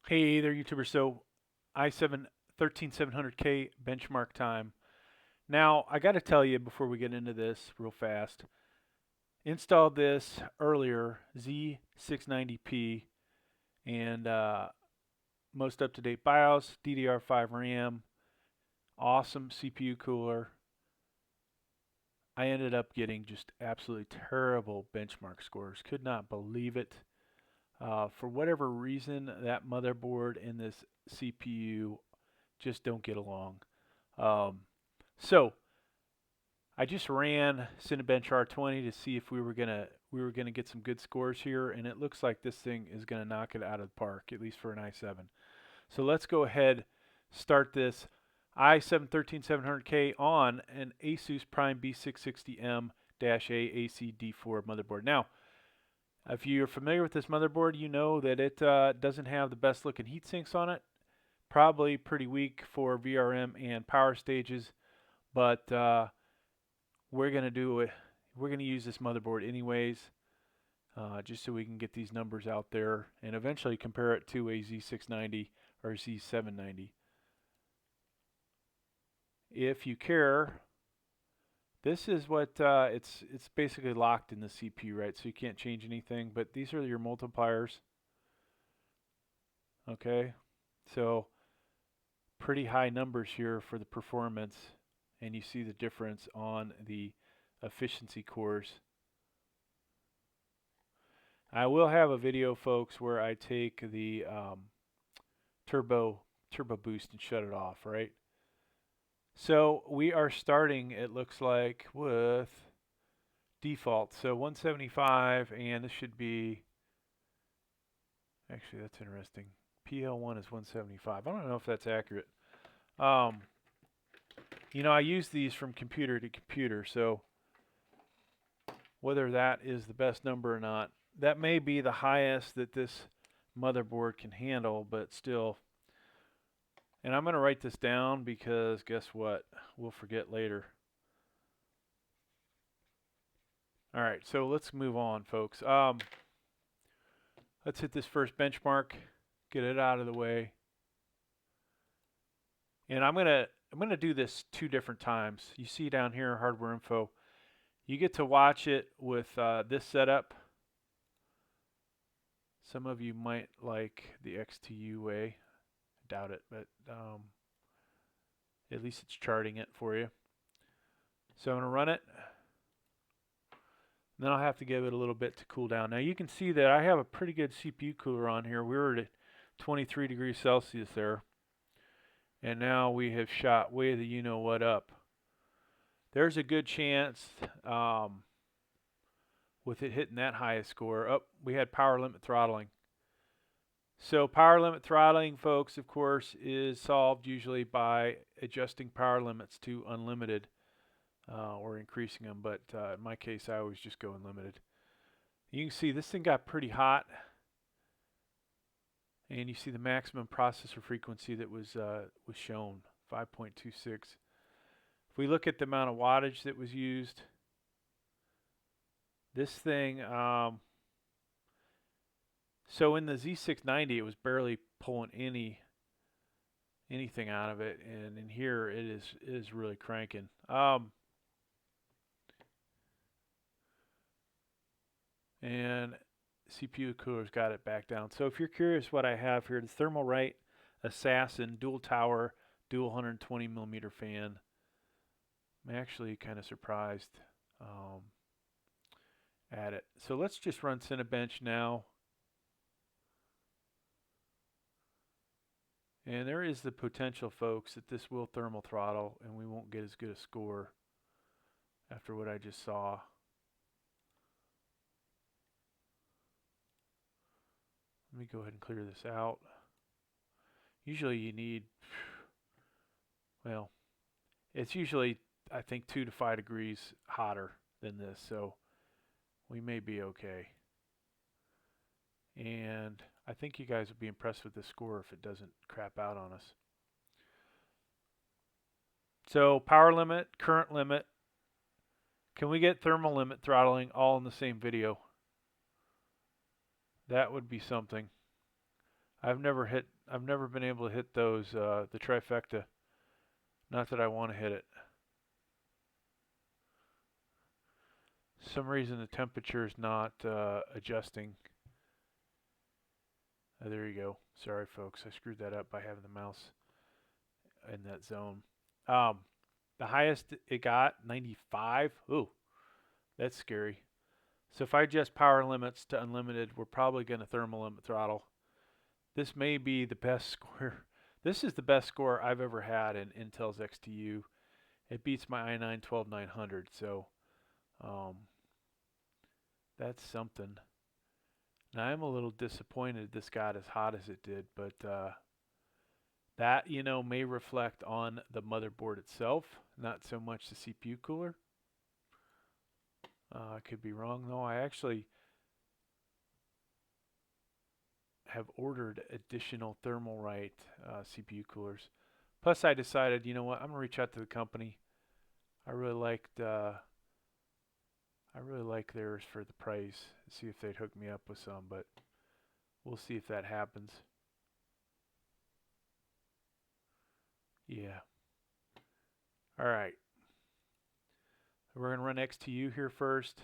Hey there, YouTubers. So, I7-13700k benchmark time. Now, I got to tell you before we get into this real fast, installed this earlier, Z690p, and most up-to-date BIOS, DDR5 RAM, awesome CPU cooler. I ended up getting just absolutely terrible benchmark scores. Could not believe it. For whatever reason, that motherboard and this CPU just don't get along. Um, so I just ran Cinebench R20 to see if we were gonna get some good scores here, and it looks like this thing is gonna knock it out of the park, at least for an i7. So let's go ahead, start this i7-13700k on an Asus Prime B660-A AC-D4 motherboard. Now, if you're familiar with this motherboard, you know that it doesn't have the best looking heat sinks on it. Probably pretty weak for VRM and power stages, but we're gonna do it. We're gonna use this motherboard anyways, just so we can get these numbers out there and eventually compare it to a Z690 or Z790. If you care, this is what it's basically locked in the CPU, right? So you can't change anything. But these are your multipliers. Okay, so pretty high numbers here for the performance, and you see the difference on the efficiency cores. I will have a video, folks, where I take the turbo boost and shut it off, right? So we are starting, it looks like, with default. So 175, and this should be, actually that's interesting. PL1 is 175. I don't know if that's accurate. Um, I use these from computer to computer, so whether that is the best number or not, that may be the highest that this motherboard can handle, but still. And I'm going to write this down because guess what? We'll forget later. All right, so let's move on, folks. Let's hit this first benchmark, get it out of the way. And I'm gonna do this 2 different times. You see down here, hardware info. You get to watch it with this setup. Some of you might like the XTU way. I doubt it, but at least it's charting it for you. So I'm gonna run it. Then I'll have to give it a little bit to cool down. Now you can see that I have a pretty good CPU cooler on here. We were at 23 degrees Celsius there. And now we have shot way the you-know-what up. There's a good chance with it hitting that highest score. Oh, we had power limit throttling. So power limit throttling, folks, of course, is solved usually by adjusting power limits to unlimited or increasing them. But in my case, I always just go unlimited. You can see this thing got pretty hot. And you see the maximum processor frequency that was shown, 5.26. If we look at the amount of wattage that was used, this thing, so in the Z690, it was barely pulling anything out of it, and in here it is really cranking. And CPU cooler's got it back down. So if you're curious what I have here, the Thermalright Assassin dual tower, dual 120 millimeter fan. I'm actually kind of surprised at it. So let's just run Cinebench now. And there is the potential, folks, that this will thermal throttle and we won't get as good a score after what I just saw. Let me go ahead and clear this out. Usually you need, well, it's usually, I think, 2 to 5 degrees hotter than this, so we may be okay. And I think you guys will be impressed with this score if it doesn't crap out on us. So power limit, current limit. Can we get thermal limit throttling all in the same video? That would be something. I've never hit I've never been able to hit those, the trifecta. Not that I want to hit it. Some reason the temperature is not adjusting. There you go. Sorry, folks. I screwed that up by having the mouse in that zone. The highest it got, 95. Ooh, that's scary. So if I adjust power limits to unlimited, we're probably going to thermal limit throttle. This may be the best score. This is the best score I've ever had in Intel's XTU. It beats my i9-12900, so that's something. Now I'm a little disappointed this got as hot as it did, but that, you know, may reflect on the motherboard itself, not so much the CPU cooler. I could be wrong though. I actually have ordered additional Thermalright CPU coolers. Plus I decided, you know what, I'm gonna reach out to the company. I really like theirs for the price. See if they'd hook me up with some, but we'll see if that happens. Yeah. All right. We're going to run XTU here first.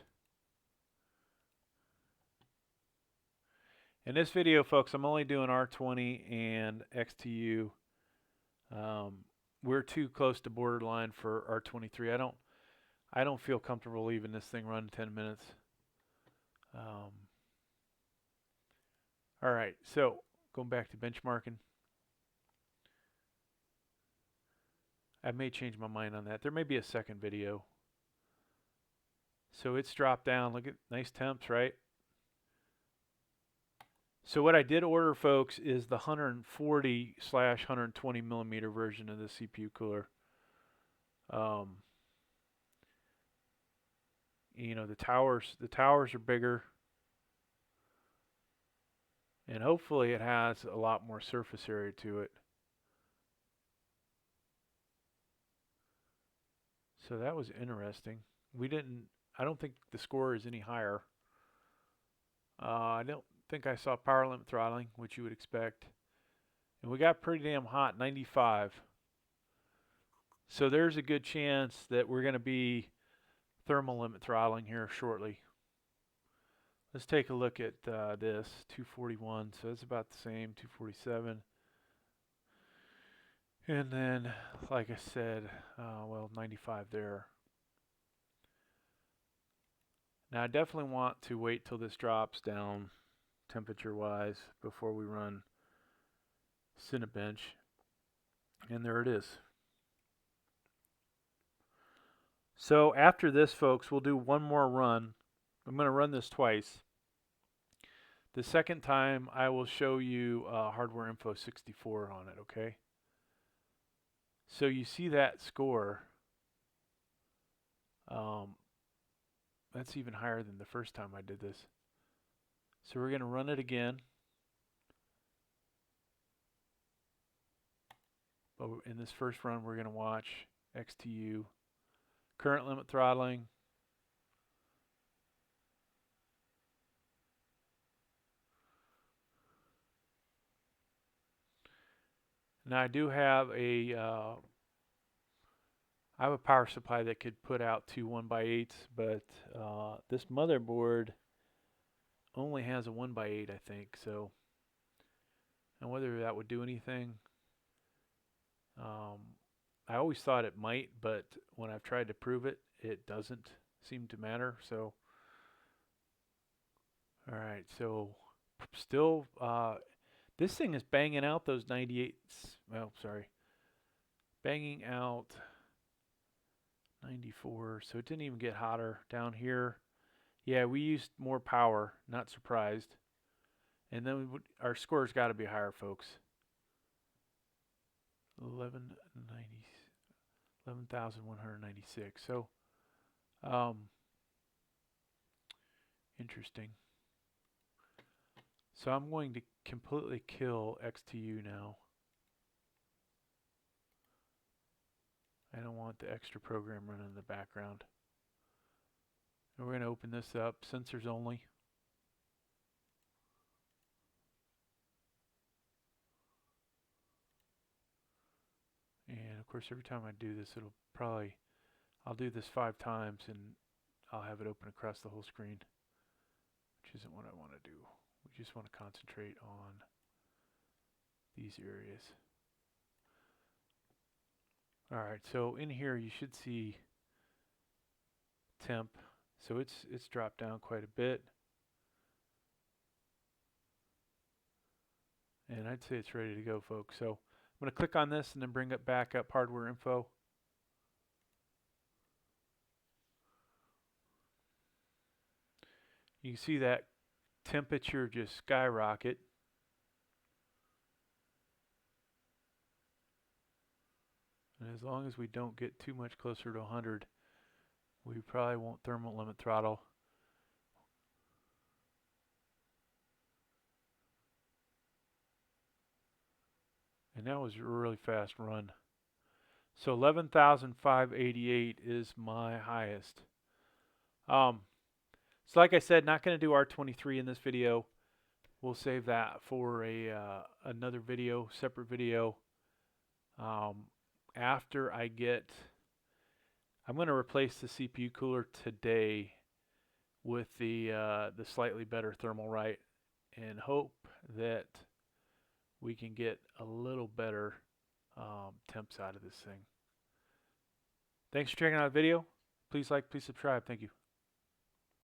In this video, folks, I'm only doing R20 and XTU. We're too close to borderline for R23. I don't feel comfortable leaving this thing run 10 minutes. All right, so going back to benchmarking. I may change my mind on that. There may be a second video. So it's dropped down. Look at nice temps, right? So what I did order, folks, is the 140/120 millimeter version of the CPU cooler. You know, the towers are bigger, and hopefully it has a lot more surface area to it. So that was interesting. I don't think the score is any higher. I don't think I saw power limit throttling, which you would expect. And we got pretty damn hot, 95. So there's a good chance that we're going to be thermal limit throttling here shortly. Let's take a look at this, 241. So it's about the same, 247. And then, like I said, well, 95 there. Now I definitely want to wait till this drops down temperature-wise before we run Cinebench. And there it is. So after this, folks, we'll do one more run. I'm going to run this twice. The second time, I will show you hardware info 64 on it, okay? So you see that score. That's even higher than the first time I did this. So we're going to run it again. But in this first run, we're going to watch XTU. Current limit throttling. Now I do have a power supply that could put out two 1x8s, but this motherboard only has a 1x8, I think. So, and whether that would do anything, I always thought it might, but when I've tried to prove it, it doesn't seem to matter. So, all right, so still, this thing is banging out those 98s. Well, sorry, banging out 94. So it didn't even get hotter down here. Yeah, we used more power. Not surprised. And then our score's got to be higher, folks. 11,196. So, interesting. So I'm going to completely kill XTU now. I don't want the extra program running in the background. And we're going to open this up, sensors only. course, every time I do this, I'll do this 5 times and I'll have it open across the whole screen, which isn't what I want to do. We just want to concentrate on these areas. Alright, so in here you should see temp. So it's dropped down quite a bit. And I'd say it's ready to go, folks. So I'm going to click on this and then bring it back up hardware info. You can see that temperature just skyrocket. And as long as we don't get too much closer to 100, we probably won't thermal limit throttle. And that was a really fast run. So 11,588 is my highest. So like I said, not going to do R23 in this video. We'll save that for another video, separate video. After I'm going to replace the CPU cooler today with the slightly better thermal right, and hope that we can get a little better temps out of this thing. Thanks for checking out the video. Please like, please subscribe. Thank you.